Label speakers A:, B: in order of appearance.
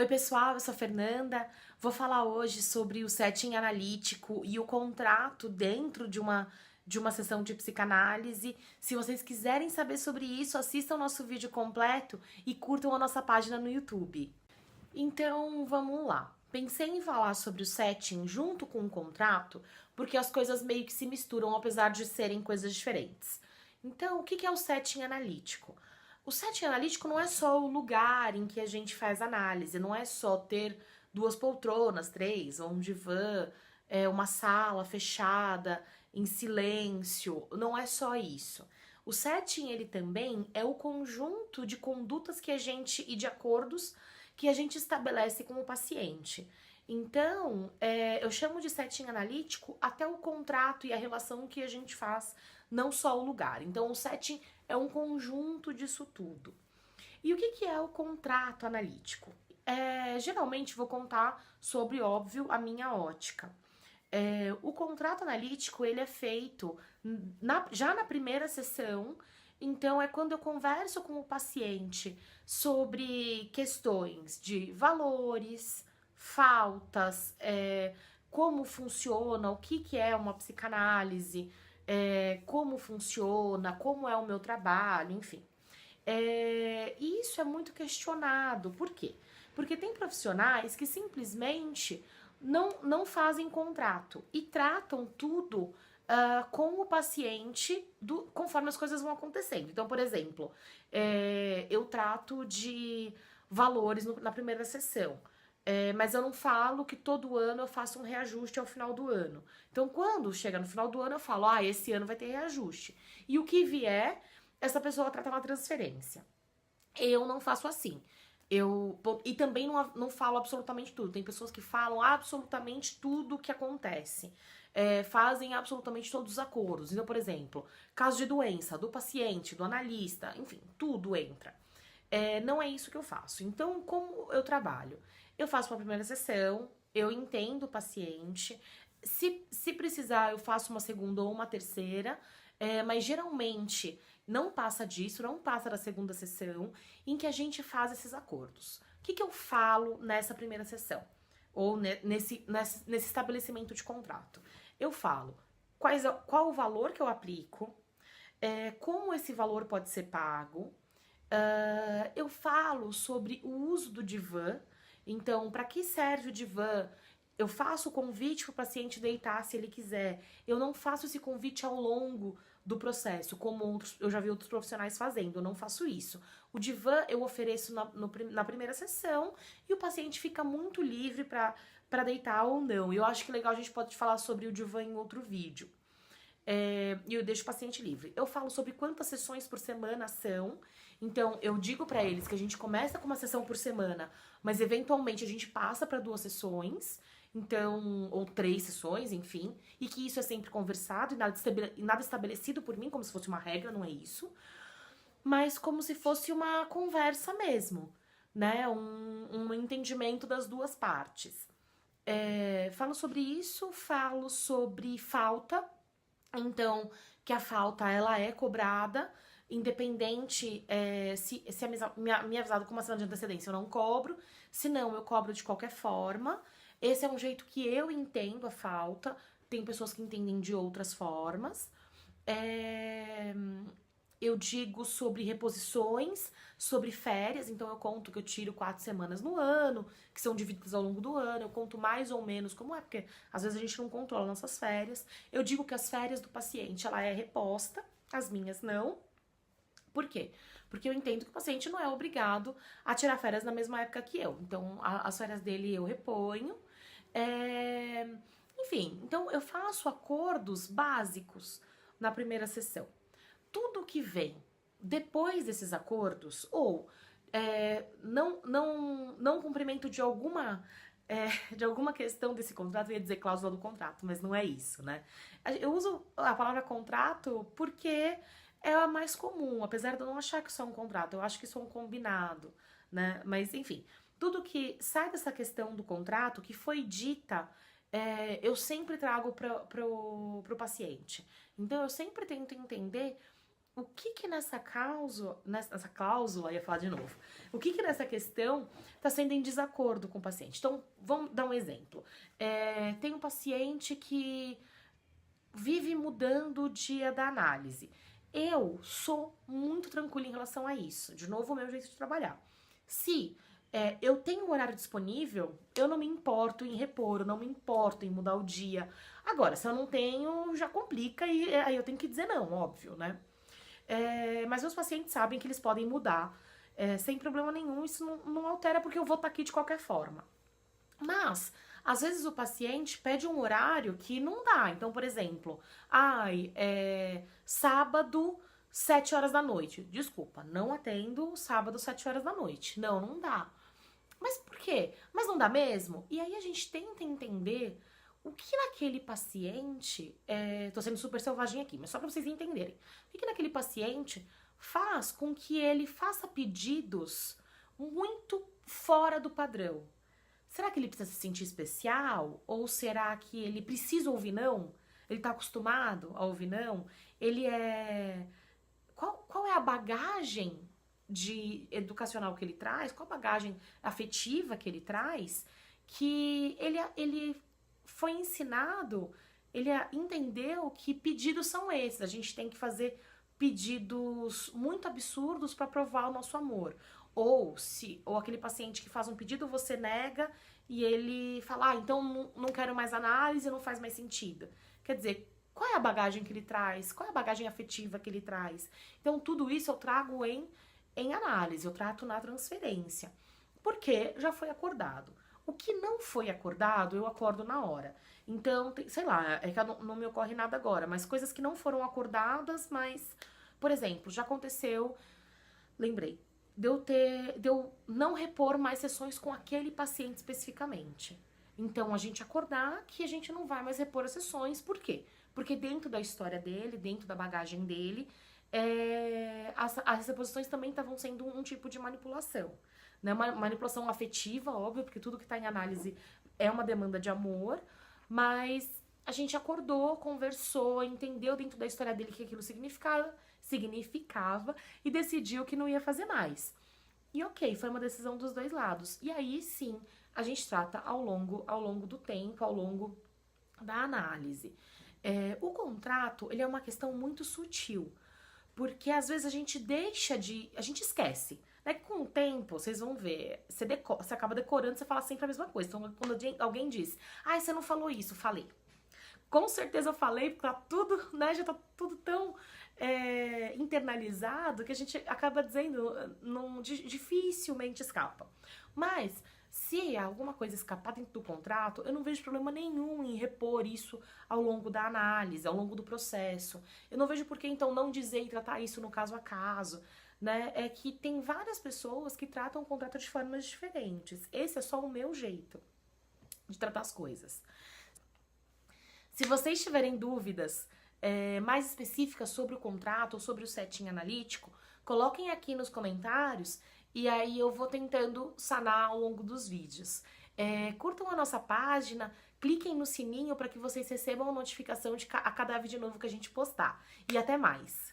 A: Oi pessoal, eu sou a Fernanda. Vou falar hoje sobre o setting analítico e o contrato dentro de uma sessão de psicanálise. Se vocês quiserem saber sobre isso, assistam o nosso vídeo completo e curtam a nossa página no YouTube. Então, vamos lá. Pensei em falar sobre o setting junto com o contrato, porque as coisas meio que se misturam, apesar de serem coisas diferentes. Então, o que é o setting analítico? O setting analítico não é só o lugar em que a gente faz análise, não é só ter duas poltronas, três, ou um divã, uma sala fechada, em silêncio, não é só isso. O setting, ele também é o conjunto de condutas que a gente e de acordos que a gente estabelece com o paciente. Então, eu chamo de setting analítico até o contrato e a relação que a gente faz, não só o lugar. Então, o setting é um conjunto disso tudo. E o que é o contrato analítico? Geralmente vou contar sobre, óbvio, a minha ótica. O contrato analítico ele é feito já na primeira sessão, então é quando eu converso com o paciente sobre questões de valores, faltas, como funciona, o que é uma psicanálise, como funciona, como é o meu trabalho, enfim. E isso é muito questionado. Por quê? Porque tem profissionais que simplesmente não fazem contrato e tratam tudo com o paciente conforme as coisas vão acontecendo. Então, por exemplo, eu trato de valores na primeira sessão. Mas eu não falo que todo ano eu faço um reajuste ao final do ano. Então, quando chega no final do ano, eu falo, esse ano vai ter reajuste. E o que vier, essa pessoa trata uma transferência. Eu não faço assim. E também não falo absolutamente tudo. Tem pessoas que falam absolutamente tudo o que acontece. Fazem absolutamente todos os acordos. Então, por exemplo, caso de doença do paciente, do analista, enfim, tudo entra. Não é isso que eu faço. Então, como eu trabalho? Eu faço uma primeira sessão, eu entendo o paciente. Se precisar, eu faço uma segunda ou uma terceira. Mas geralmente não passa disso, não passa da segunda sessão, em que a gente faz esses acordos. O que eu falo nessa primeira sessão? Ou nesse estabelecimento de contrato? Eu falo qual o valor que eu aplico, como esse valor pode ser pago, eu falo sobre o uso do divã. Então, para que serve o divã? Eu faço o convite para o paciente deitar se ele quiser. Eu não faço esse convite ao longo do processo, como eu já vi outros profissionais fazendo. Eu não faço isso. O divã eu ofereço na primeira sessão e o paciente fica muito livre para deitar ou não. E eu acho que legal a gente pode falar sobre o divã em outro vídeo. E eu deixo o paciente livre. Eu falo sobre quantas sessões por semana são. Então, eu digo pra eles que a gente começa com uma sessão por semana, mas eventualmente a gente passa pra 2 sessões, então, ou 3 sessões, enfim, e que isso é sempre conversado e nada estabelecido por mim, como se fosse uma regra, não é isso, mas como se fosse uma conversa mesmo, né? Um entendimento das duas partes. Falo sobre isso, falo sobre falta. Então, que a falta ela é cobrada, independente se me avisado com uma semana de antecedência, eu não cobro. Se não, eu cobro de qualquer forma. Esse é um jeito que eu entendo a falta. Tem pessoas que entendem de outras formas. É, eu digo sobre reposições, sobre férias, então eu conto que eu tiro 4 semanas no ano, que são divididas ao longo do ano, eu conto mais ou menos como é, porque às vezes a gente não controla nossas férias. Eu digo que as férias do paciente, ela é reposta, as minhas não. Por quê? Porque eu entendo que o paciente não é obrigado a tirar férias na mesma época que eu. Então, as férias dele eu reponho. Enfim, então eu faço acordos básicos na primeira sessão. Tudo que vem depois desses acordos, ou não cumprimento de alguma questão desse contrato, eu ia dizer cláusula do contrato, mas não é isso, né? Eu uso a palavra contrato porque é a mais comum, apesar de eu não achar que isso é um contrato, eu acho que isso é um combinado, né? Mas, enfim, tudo que sai dessa questão do contrato, que foi dita, eu sempre trago pro paciente. Então, eu sempre tento entender o que que nessa cláusula, ia falar de novo, o que que nessa questão está sendo em desacordo com o paciente? Então, vamos dar um exemplo. Tem um paciente que vive mudando o dia da análise. Eu sou muito tranquila em relação a isso. De novo, o meu jeito de trabalhar. Se eu tenho um horário disponível, eu não me importo em repor, eu não me importo em mudar o dia. Agora, se eu não tenho, já complica e aí eu tenho que dizer não, óbvio, né? Mas meus pacientes sabem que eles podem mudar sem problema nenhum, isso não altera porque eu vou estar aqui de qualquer forma. Mas, às vezes o paciente pede um horário que não dá. Então, por exemplo, sábado, 7 horas da noite. Desculpa, não atendo sábado, 7 horas da noite. Não dá. Mas por quê? Mas não dá mesmo? E aí a gente tenta entender o que naquele paciente, tô sendo super selvagem aqui, mas só pra vocês entenderem, o que naquele paciente faz com que ele faça pedidos muito fora do padrão. Será que ele precisa se sentir especial? Ou será que ele precisa ouvir não? Ele tá acostumado a ouvir não? Ele é... Qual é a bagagem educacional que ele traz? Qual a bagagem afetiva que ele traz? Que ele foi ensinado, ele entendeu que pedidos são esses. A gente tem que fazer pedidos muito absurdos para provar o nosso amor. Ou aquele paciente que faz um pedido, você nega e ele fala, então não quero mais análise, não faz mais sentido. Quer dizer, qual é a bagagem que ele traz? Qual é a bagagem afetiva que ele traz? Então, tudo isso eu trago em análise, eu trato na transferência. Porque já foi acordado. O que não foi acordado, eu acordo na hora. Então, sei lá, é que não me ocorre nada agora, mas coisas que não foram acordadas, mas, por exemplo, já aconteceu, lembrei, de eu não repor mais sessões com aquele paciente especificamente. Então, a gente acordar que a gente não vai mais repor as sessões, por quê? Porque dentro da história dele, dentro da bagagem dele, as reposições também estavam sendo um tipo de manipulação. Né? Uma manipulação afetiva, óbvio, porque tudo que está em análise é uma demanda de amor, mas a gente acordou, conversou, entendeu dentro da história dele o que aquilo significava e decidiu que não ia fazer mais. E ok, foi uma decisão dos dois lados. E aí sim, a gente trata ao longo do tempo, ao longo da análise. O contrato, ele é uma questão muito sutil, porque às vezes a gente esquece. Né? Com o tempo, vocês vão ver, você acaba decorando, você fala sempre a mesma coisa. Então, quando alguém diz, você não falou isso, falei. Com certeza eu falei, porque tá tudo, né, já tá tudo tão internalizado que a gente acaba dizendo, dificilmente escapa. Mas, se alguma coisa escapar dentro do contrato, eu não vejo problema nenhum em repor isso ao longo da análise, ao longo do processo. Eu não vejo por que, então, não dizer e tratar isso no caso a caso. Né? É que tem várias pessoas que tratam o contrato de formas diferentes. Esse é só o meu jeito de tratar as coisas. Se vocês tiverem dúvidas mais específicas sobre o contrato ou sobre o setting analítico, coloquem aqui nos comentários e aí eu vou tentando sanar ao longo dos vídeos. Curtam a nossa página, cliquem no sininho para que vocês recebam a notificação a cada vídeo novo que a gente postar. E até mais!